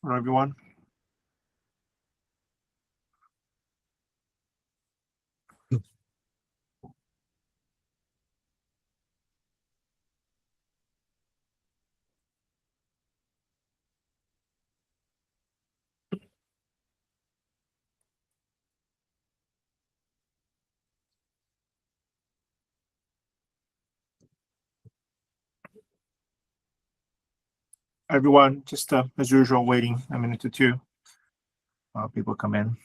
Hello, everyone. Everyone, just as usual, waiting a minute or two. People come in.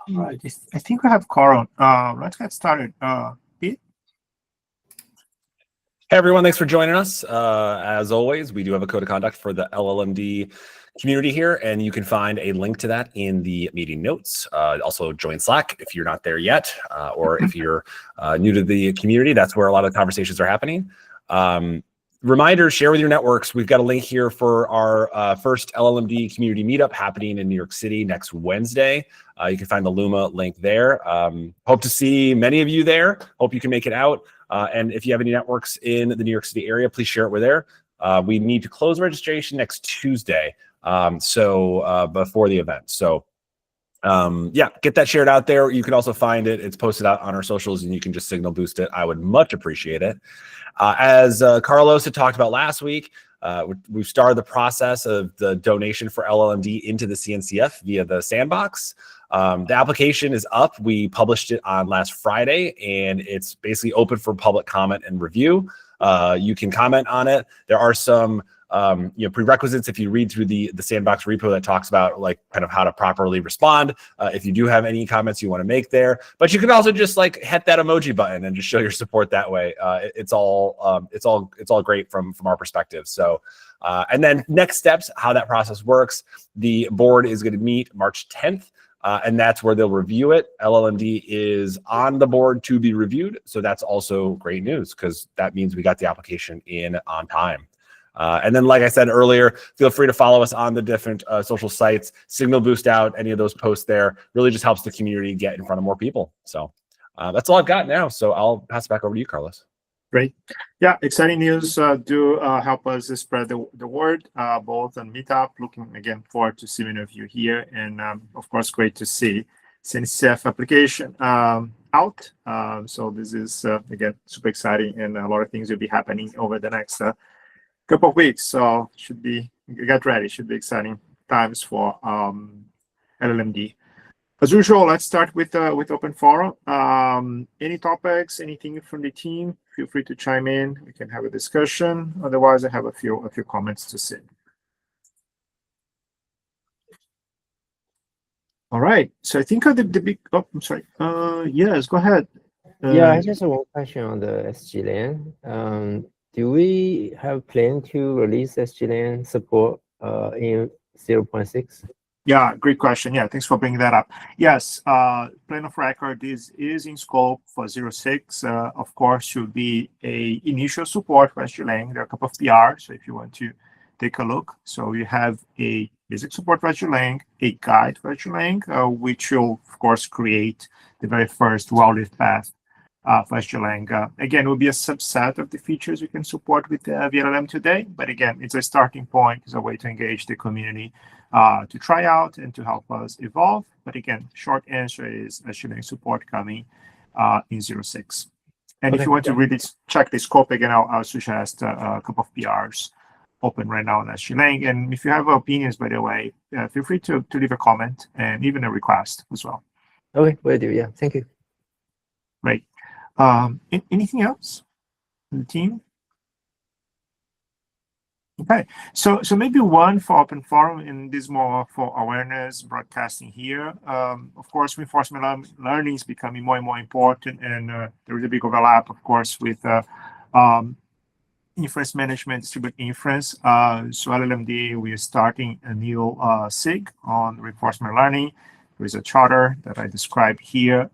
All right, I think we have Carl. Let's get started. Pete? Hey everyone, thanks for joining us. As always, we do have a code of conduct for the llm-d community here, and you can find a link to that in the meeting notes. Also join Slack if you're not there yet, or if you're new to the community, that's where a lot of conversations are happening. Reminder, share with your networks. We've got a link here for our first llm-d community meetup happening in New York City next Wednesday. You can find the Luma link there. Hope to see many of you there. Hope you can make it out. And if you have any networks in the New York City area, please share it with there. We need to close registration next Tuesday, before the event. So yeah, get that shared out there. You can also find it. It's posted out on our socials, and you can just signal boost it. I would much appreciate it. As Carlos had talked about last week, we've started the process of the donation for llm-d into the CNCF via the sandbox. The application is up. We published it on last Friday, and it's basically open for public comment and review. You can comment on it. There are some prerequisites if you read through the sandbox repo that talks about like kind of how to properly respond. If you do have any comments you want to make there, but you can also just like hit that emoji button and just show your support that way. It's all great from our perspective. So and then next steps, how that process works. The board is going to meet March 10th. And that's where they'll review it. llm-d is on the board to be reviewed. So that's also great news because that means we got the application in on time. And then, like I said earlier, feel free to follow us on the different social sites, signal boost out any of those posts there. Really just helps the community get in front of more people. So that's all I've got now. So I'll pass it back over to you, Carlos. Great. Yeah, exciting news. Do help us spread the word, both on Meetup. Looking again forward to seeing many of you here. And of course, great to see CNCF application out. So this is, again, super exciting, and a lot of things will be happening over the next couple of weeks. So should be, get ready, should be exciting times for llm-d. As usual, let's start with open forum. Any topics, anything from the team, feel free to chime in. We can have a discussion. Otherwise, I have a few comments to say. All right. So I think the big. Oh, I'm sorry. Yes, go ahead. Yeah, I just have one question on the SGLAN. Do we have plan to release SGLAN support in 0.6? Yeah, great question. Yeah, thanks for bringing that up. Yes, plan of record is in scope for 0.6. Of course, should be a initial support for SGLang. There are a couple of PRs, so if you want to take a look. So you have a basic support for SGLang, a guide for SGLang, which will, of course, create the very first well-lived path for SGLang. Again, it will be a subset of the features we can support with VLLM today. But again, it's a starting point. It's a way to engage the community to try out and to help us evolve. But again, short answer is SGLang support coming in 0.6. And okay, if you want to really check the scope again, I'll suggest a couple of PRs open right now on SGLang. And if you have opinions, by the way, feel free to leave a comment and even a request as well. Okay, will do. Yeah, thank you. Great. Anything else from the team? Okay, so maybe one for open forum, and this more for awareness broadcasting here. Of course, reinforcement learning is becoming more and more important, and there is a big overlap, of course, with inference management, distributed inference. So llm-d, we are starting a new SIG on reinforcement learning. There is a charter that I described here.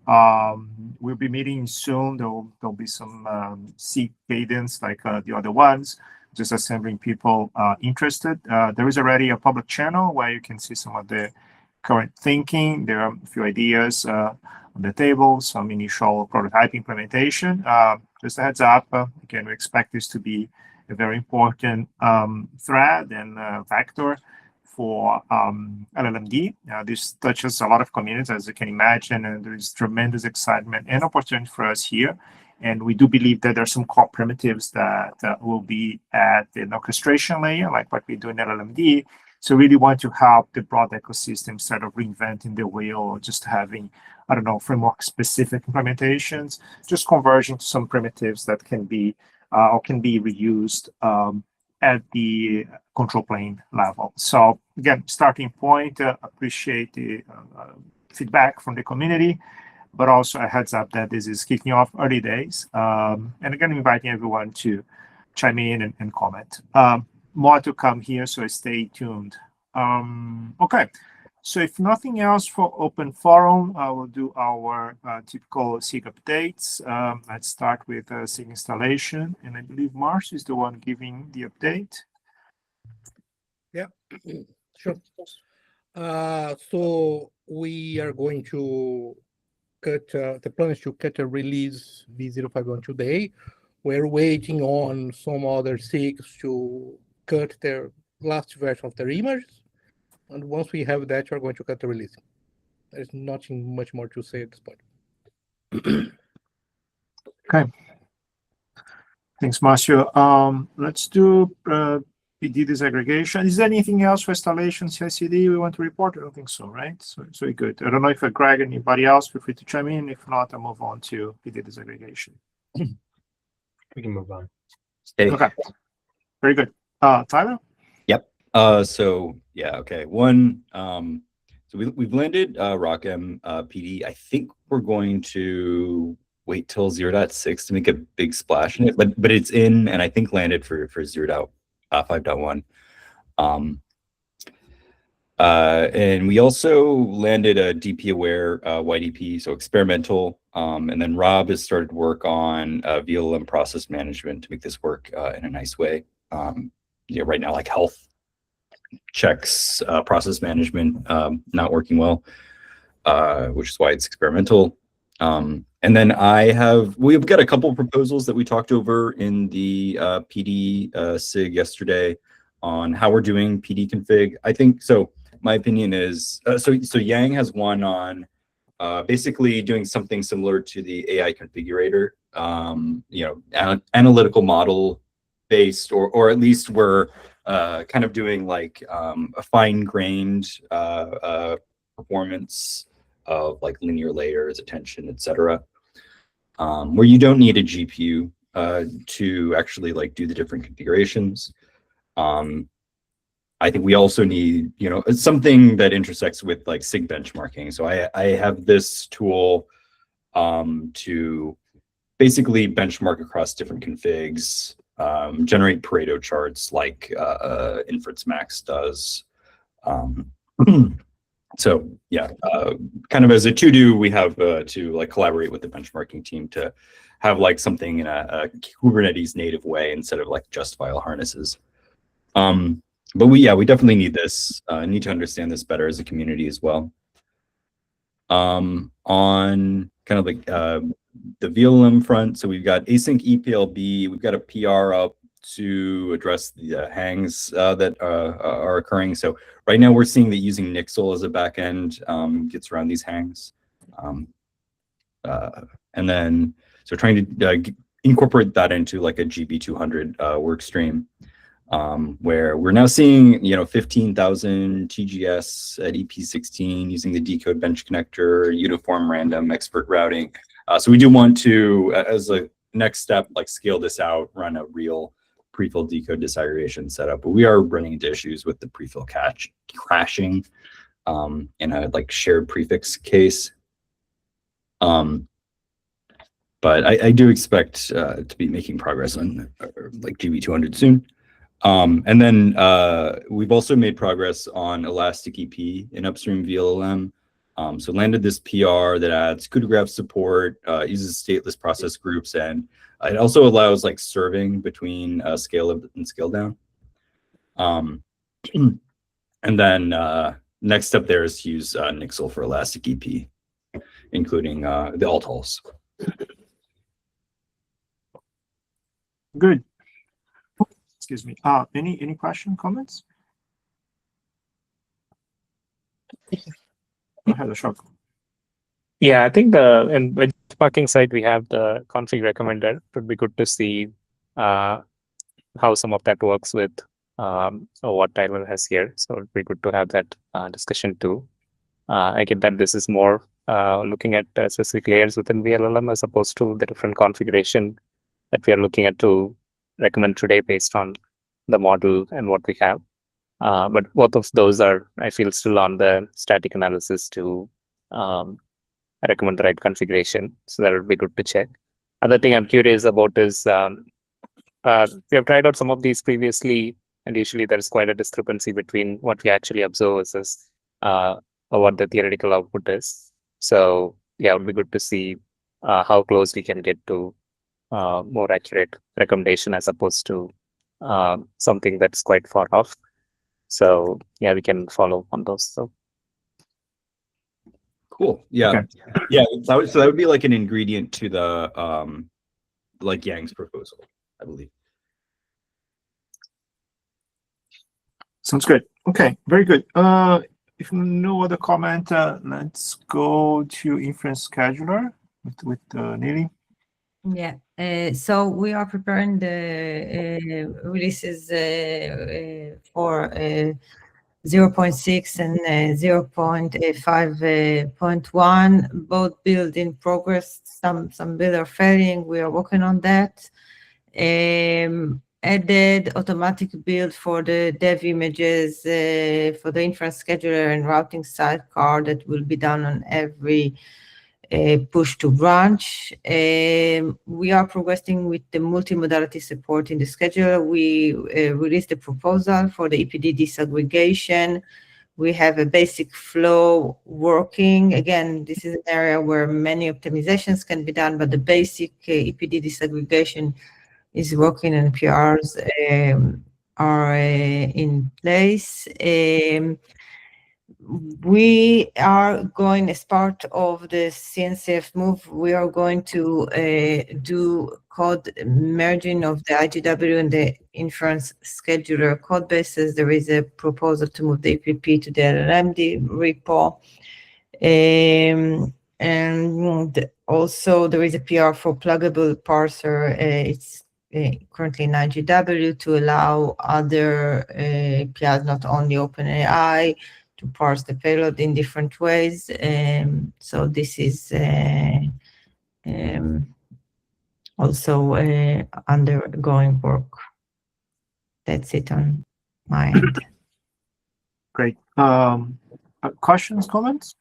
We'll be meeting soon. There'll be some seat cadence like the other ones, just assembling people interested. There is already a public channel where you can see some of the current thinking. There are a few ideas on the table, some initial prototype implementation. Just a heads up, again, we expect this to be a very important thread and vector for llm-d. This touches a lot of communities, as you can imagine, and there is tremendous excitement and opportunity for us here. And we do believe that there are some core primitives that will be at an orchestration layer, like what we do in llm-d. So really want to help the broad ecosystem instead of reinventing the wheel or just having, I don't know, framework-specific implementations, just converging to some primitives that can be or can be reused at the control plane level. So again, starting point, appreciate the feedback from the community, but also a heads up that this is kicking off early days. And again, inviting everyone to chime in and comment. More to come here, so stay tuned. Okay, so if nothing else for Open Forum, we'll do our typical SIG updates. Let's start with SIG installation, and I believe Marsh is the one giving the update. Yeah, sure. So we are going to cut, the plan is to cut a release v0512 today. We're waiting on some other SIGs to cut their last version of their images. And once we have that, we're going to cut the release. There's nothing much more to say at this point. Okay. Thanks, Marcio. Let's do PD disaggregation. Is there anything else for installation CI/CD we want to report? I don't think so, right? So we're good. I don't know if Greg or anybody else, feel free to chime in. If not, I'll move on to PD disaggregation. We can move on. Hey. Okay. Very good. Tyler? Yep. So yeah, okay. So we've landed RockM PD. I think we're going to wait till 0.6 to make a big splash in it, but it's in and I think landed for 0.5.1. And we also landed a DP aware YDP, so experimental. And then Rob has started work on VLM process management to make this work in a nice way. Right now, like health checks, process management, not working well, which is why it's experimental. And then we've got a couple of proposals that we talked over in the PD SIG yesterday on how we're doing PD config. I think so. My opinion is so Yang has one on basically doing something similar to the AI configurator, analytical model based, or at least we're kind of doing like a fine-grained performance of like linear layers, attention, etc., where you don't need a GPU to actually like do the different configurations. I think we also need, something that intersects with like SIG benchmarking. So I have this tool to basically benchmark across different configs, generate Pareto charts like Inference Max does. So yeah, kind of as a to-do, we have to like collaborate with the benchmarking team to have like something in a Kubernetes native way instead of like just file harnesses. But we definitely need this, need to understand this better as a community as well. On kind of like the VLM front, so we've got async EPLB, we've got a PR up to address the hangs that are occurring. So right now we're seeing that using Nixel as a backend gets around these hangs. And then, so trying to incorporate that into like a GB200 work stream. Where we're now seeing, 15,000 TGS at EP16 using the decode bench connector, uniform random expert routing. So we do want to, as a next step, like scale this out, run a real prefill decode disaggregation setup. But we are running into issues with the prefill crashing in a like shared prefix case. But I do expect to be making progress on like GB200 soon. And then we've also made progress on Elastic EP in upstream VLM. So landed this PR that adds CUDA graph support, uses stateless process groups, and it also allows like serving between scale up and scale down. And then next step there is to use Nixel for elastic EP, including the althols. Good. Excuse me. Any question, comments? Go ahead, Ashok. Yeah, I think in benchmarking side, we have the config recommender. It would be good to see how some of that works with what Tyler has here. So it'd be good to have that discussion too. I get that this is more looking at specific layers within VLLM as opposed to the different configuration that we are looking at to recommend today based on the model and what we have. But both of those are, I feel, still on the static analysis to recommend the right configuration. So that would be good to check. Other thing I'm curious about is we have tried out some of these previously, and usually there's quite a discrepancy between what we actually observe versus or what the theoretical output is. So yeah, it would be good to see how close we can get to more accurate recommendation as opposed to something that's quite far off. So yeah, we can follow on those. So cool. Yeah. Okay. Yeah. So that would be like an ingredient to the like Yang's proposal, I believe. Sounds good. Okay, very good. If no other comment, let's go to inference scheduler with Neely. Yeah, so we are preparing the releases for 0.6 and 0.5.1, both build in progress. Some build are failing. We are working on that. Added automatic build for the dev images for the inference scheduler and routing sidecar that will be done on every push to branch. We are progressing with the multimodality support in the scheduler. We released the proposal for the EPD disaggregation. We have a basic flow working. Again, this is an area where many optimizations can be done, but the basic EPD disaggregation is working and PRs are in place. We are going, as part of the CNCF move, we are going to do code merging of the IGW and the inference scheduler code bases. There is a proposal to move the EPP to the llm-d repo. And also there is a PR for pluggable parser. It's currently in IGW to allow other PRs, not only OpenAI, to parse the payload in different ways. So this is also undergoing work. That's it on my end. Great. Questions, comments?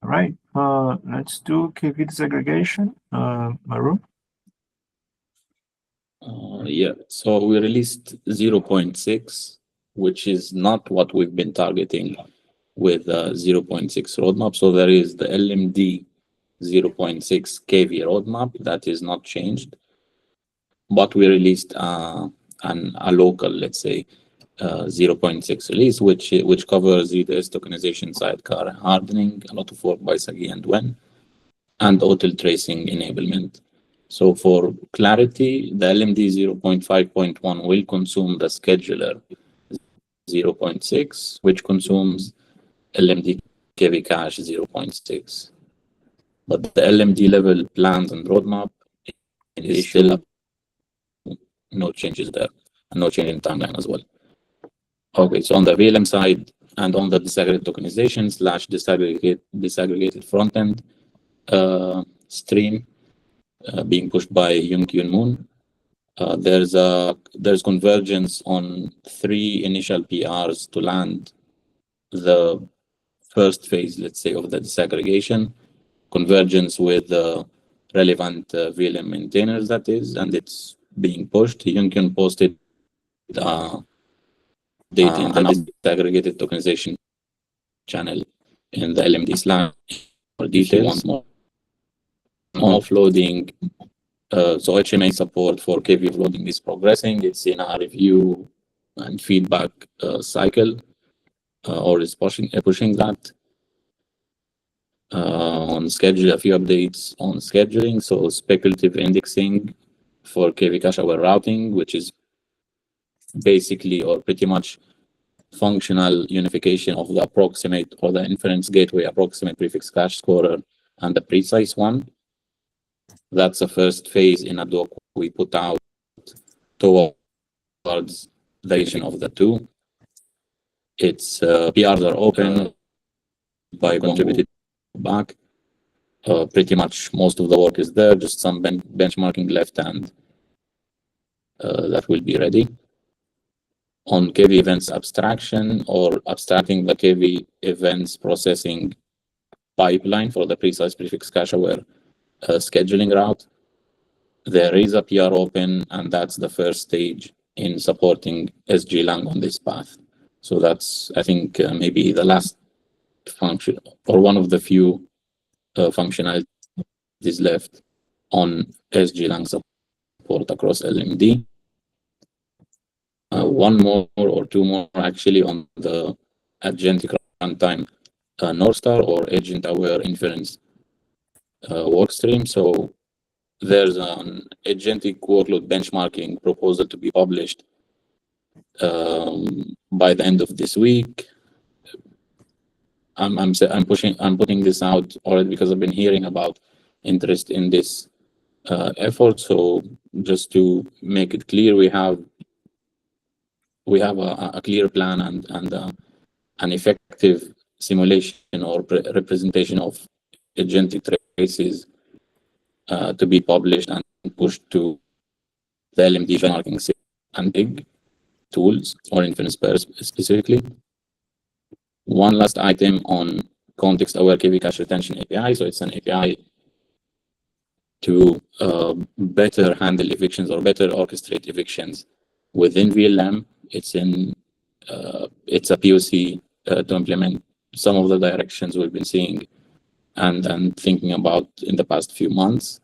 All right. Let's do KV disaggregation. Maru? Yeah, so we released 0.6, which is not what we've been targeting with 0.6 roadmap. So there is the llm-d 0.6 KV roadmap that is not changed, but we released a local, let's say, 0.6 release, which covers the EST tokenization sidecar hardening, a lot of work by Sagi and Wen, and hotel tracing enablement. So for clarity, the llm-d 0.5.1 will consume the scheduler 0.6, which consumes llm-d KV cache 0.6. But the llm-d level plans and roadmap is still up. No changes there, and no change in timeline as well. Okay, so on the VLM side and on the disaggregated tokenization / disaggregated front-end stream being pushed by Yunkyun Moon, there's convergence on 3 initial PRs to land the first phase, let's say, of the disaggregation, convergence with the relevant VLM maintainers, that is, and it's being pushed. Yunkyun posted data in the disaggregated tokenization channel in the llm-d Slack for details on offloading. So HMA support for KV offloading is progressing. It's in our review and feedback cycle, or is pushing that. On schedule, a few updates on scheduling. So speculative indexing for KV cache aware routing, which is basically or pretty much functional unification of the approximate or the inference gateway approximate prefix cache scorer and the precise one. That's the first phase in a doc we put out towards the relation of the two. Its PRs are open by contributed back. Pretty much most of the work is there, just some benchmarking left, and that will be ready. On KV events abstraction, or abstracting the KV events processing pipeline for the precise prefix cache aware scheduling route, there is a PR open, and that's the first stage in supporting SGLang on this path. So that's, I think, maybe the last function or one of the few functionalities left on SGLang support across llm-d. One more or two more actually on the agentic runtime Northstar or agent aware inference workstream. So there's an agentic workload benchmarking proposal to be published by the end of this week. I'm putting this out already because I've been hearing about interest in this effort. So just to make it clear, we have a clear plan and an effective simulation or representation of agentic traces to be published and pushed to the llm-d benchmarking and big tools or inference pairs specifically. One last item on context-aware KV cache retention API. So it's an API to better handle evictions or better orchestrate evictions within VLM. It's a POC to implement some of the directions we've been seeing and thinking about in the past few months.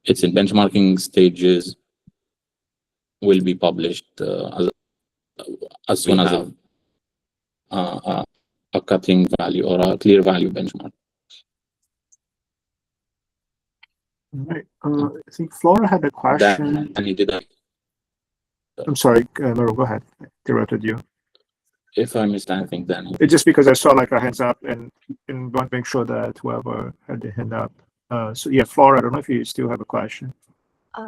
It's in benchmarking stages. Will be published as soon as a cutting value or a clear value benchmark. Right. I think Flora had a question. I'm sorry, Laura, go ahead. I interrupted you. If I missed anything, then It's just because I saw like a hands up and want to make sure that whoever had the hand up. So yeah, Flora, I don't know if you still have a question.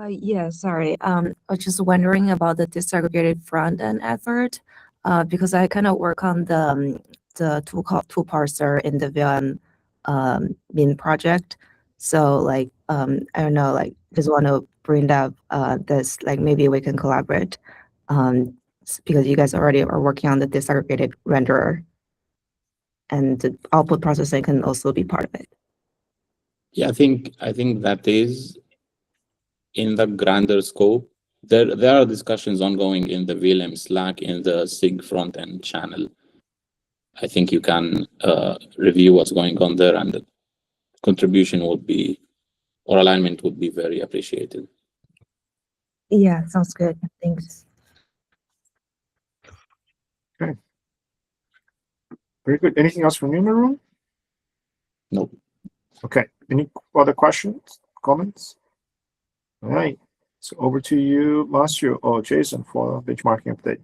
Yeah, sorry. I was just wondering about the disaggregated front end effort, because I kind of work on the tool called tool parser in the VLM min project. So like I don't know, like just want to bring up this, like maybe we can collaborate because you guys already are working on the disaggregated renderer, and the output processing can also be part of it. yeah, I think that is in the grander scope. There are discussions ongoing in the VLM Slack in the SIG front end channel. I think you can review what's going on there, and the contribution would be, or alignment would be, very appreciated. Yeah, sounds good. Thanks. Okay. Very good. Anything else from you in the room? No. Okay. Any other questions, comments? All right. So over to you, Marcio or Jason, for benchmarking update.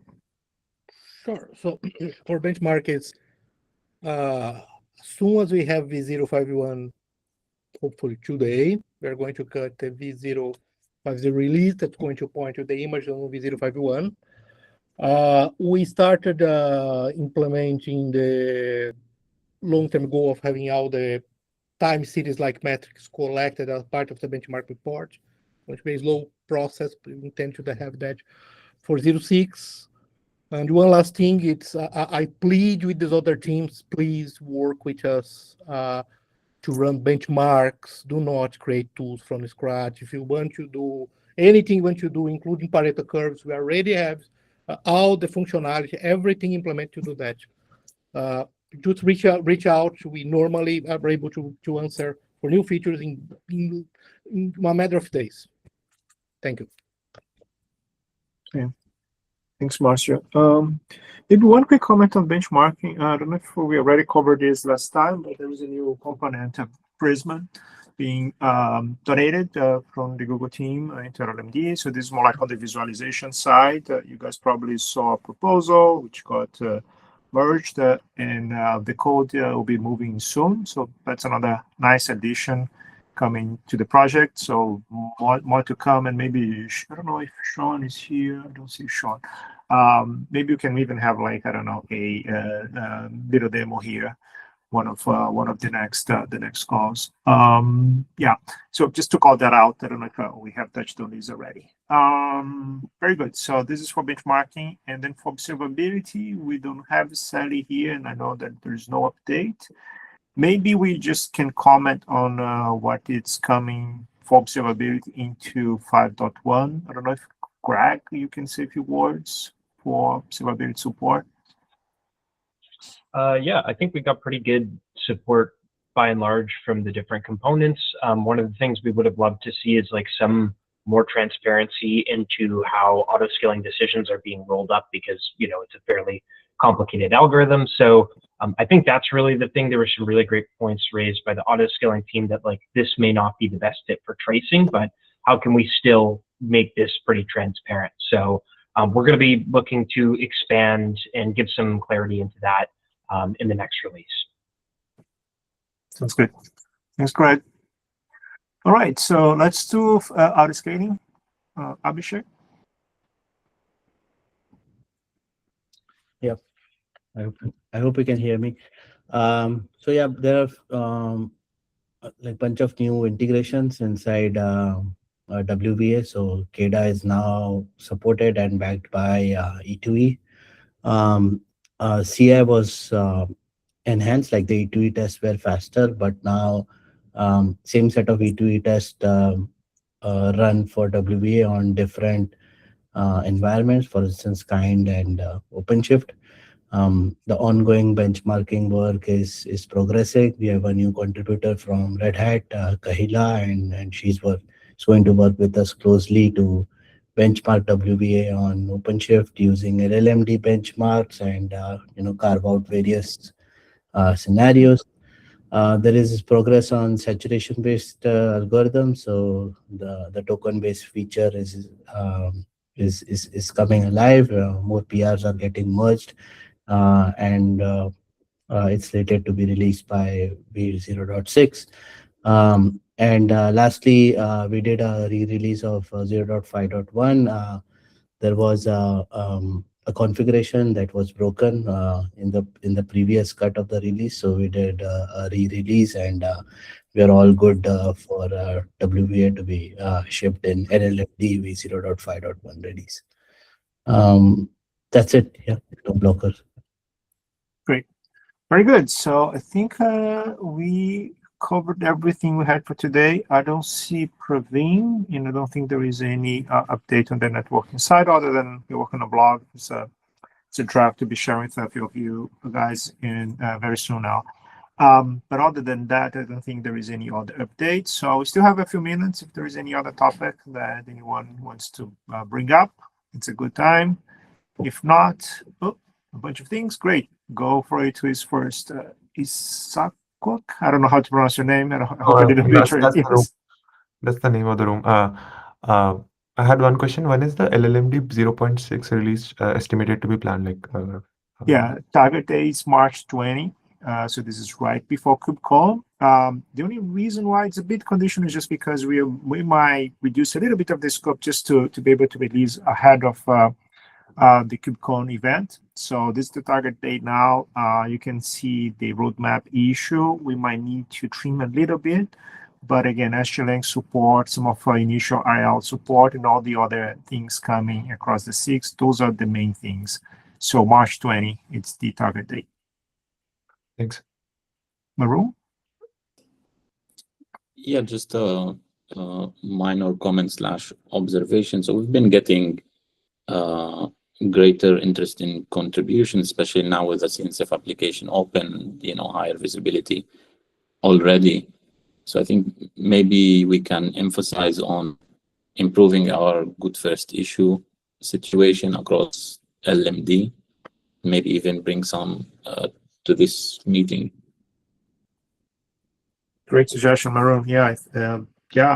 Sure. So for benchmark, it's as soon as we have V051, hopefully today, we're going to cut the V050 release that's going to point to the image on V051. We started implementing the long-term goal of having all the time series like metrics collected as part of the benchmark report, which is a slow process, but we intend to have that for 06. And one last thing, it's I plead with these other teams, please work with us to run benchmarks. Do not create tools from scratch. If you want to do anything you want to do, including Pareto curves, we already have all the functionality, everything implemented to do that. just reach out. We normally are able to answer for new features in a matter of days. Thank you. Okay. Thanks, Marcio. Maybe one quick comment on benchmarking. I don't know if we already covered this last time, but there is a new component of Prisma being donated from the Google team into llm-d. So this is more like on the visualization side. You guys probably saw a proposal which got merged, and the code will be moving soon. So that's another nice addition coming to the project. So more to come, and maybe I don't know if Sean is here. I don't see Sean. Maybe you can even have, like, I don't know, a little demo here, one of the next calls. Yeah, so just to call that out. I don't know if we have touched on this already. Very good. So this is for benchmarking, and then for observability, we don't have Sally here, and I know that there's no update. Maybe we just can comment on what is coming for observability into 5.1. I don't know if Greg, you can say a few words for observability support. Yeah, I think we got pretty good support by and large from the different components. One of the things we would have loved to see is like some more transparency into how auto-scaling decisions are being rolled up, because, you know, it's a fairly complicated algorithm. So I think that's really the thing. There were some really great points raised by the auto-scaling team that, like, this may not be the best fit for tracing, but how can we still make this pretty transparent? So we're going to be looking to expand and give some clarity into that in the next release. Sounds good. Thanks, Greg. All right, so let's do auto-scaling. Abhishek? Yep. I hope you can hear me. So yeah, there are like bunch of new integrations inside WBA. So CADA is now supported and backed by E2E. CI was enhanced, like the E2E tests were faster, but now same set of E2E tests run for WBA on different environments, for instance, Kind and OpenShift. The ongoing benchmarking work is progressing. We have a new contributor from Red Hat, Kahila, and she's going to work with us closely to benchmark WBA on OpenShift using llm-d benchmarks and carve out various scenarios. There is progress on saturation-based algorithms. So the token-based feature is coming alive. More PRs are getting merged, and it's slated to be released by V0.6. And lastly, we did a re-release of 0.5.1. There was a configuration that was broken in the previous cut of the release, so we did a re-release, and we are all good for WBA to be shipped in llm-d v0.5.1 release. That's it. Yeah, no blockers. Great. Very good. So I think we covered everything we had for today. I don't see Praveen, and I don't think there is any update on the networking side other than we work on a blog. It's a draft to be sharing with a few of you guys in very soon now. But other than that, I don't think there is any other updates. So we still have a few minutes. If there is any other topic that anyone wants to bring up, it's a good time. If not, a bunch of things. Great. Go for it. Who is first? Isaac? I don't know how to pronounce your name. I hope I didn't butcher it. That's the name of the room. I had one question. When is the llm-d 0.6 release estimated to be planned? Yeah, target date is March 20. So this is right before KubeCon. The only reason why it's a bit conditional is just because we might reduce a little bit of the scope just to be able to release ahead of the KubeCon event. So this is the target date now. You can see the roadmap issue. We might need to trim a little bit, but again, SGLang support, some of our initial IL support, and all the other things coming across the 6, those are the main things. So March 20, it's the target date. Thanks. Maroon? Yeah, just a minor comment / observation. So we've been getting greater interest in contribution, especially now with the CNCF application open, higher visibility already. So I think maybe we can emphasize on improving our good first issue situation across llm-d, maybe even bring some to this meeting. Great suggestion, Maroon. Yeah,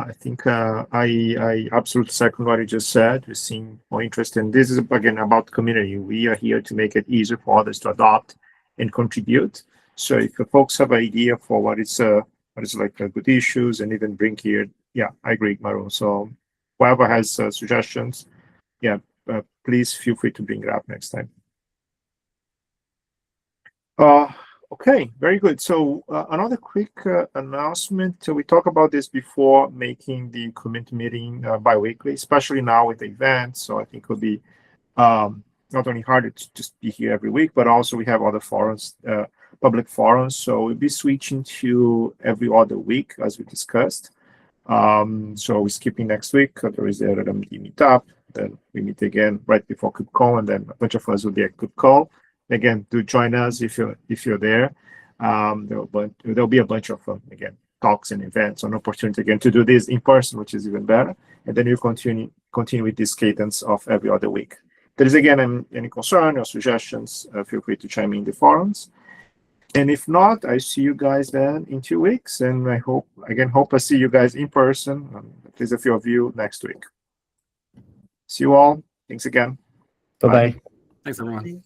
I think I absolutely second what you just said. We're seeing more interest in this. Is again about community. We are here to make it easier for others to adopt and contribute. So if folks have an idea for what is like good issues and even bring here, yeah, I agree, Maroon. So whoever has suggestions, yeah, please feel free to bring it up next time. Okay, very good. So another quick announcement. We talked about this before, making the community meeting bi-weekly, especially now with the event. So I think it will be not only harder to just be here every week, but also we have other forums, public forums. So we'll be switching to every other week, as we discussed. So we're skipping next week. There is the llm-d meetup. Then we meet again right before KubeCon, and then a bunch of us will be at KubeCon. Again, do join us if you're there. There'll be a bunch of again talks and events, an opportunity again to do this in person, which is even better. And then you continue with this cadence of every other week. If there is again any concern or suggestions, feel free to chime in the forums. And if not, I see you guys then in 2 weeks, and I hope I see you guys in person, at least a few of you next week. See you all. Thanks again. Bye-bye. Thanks, everyone.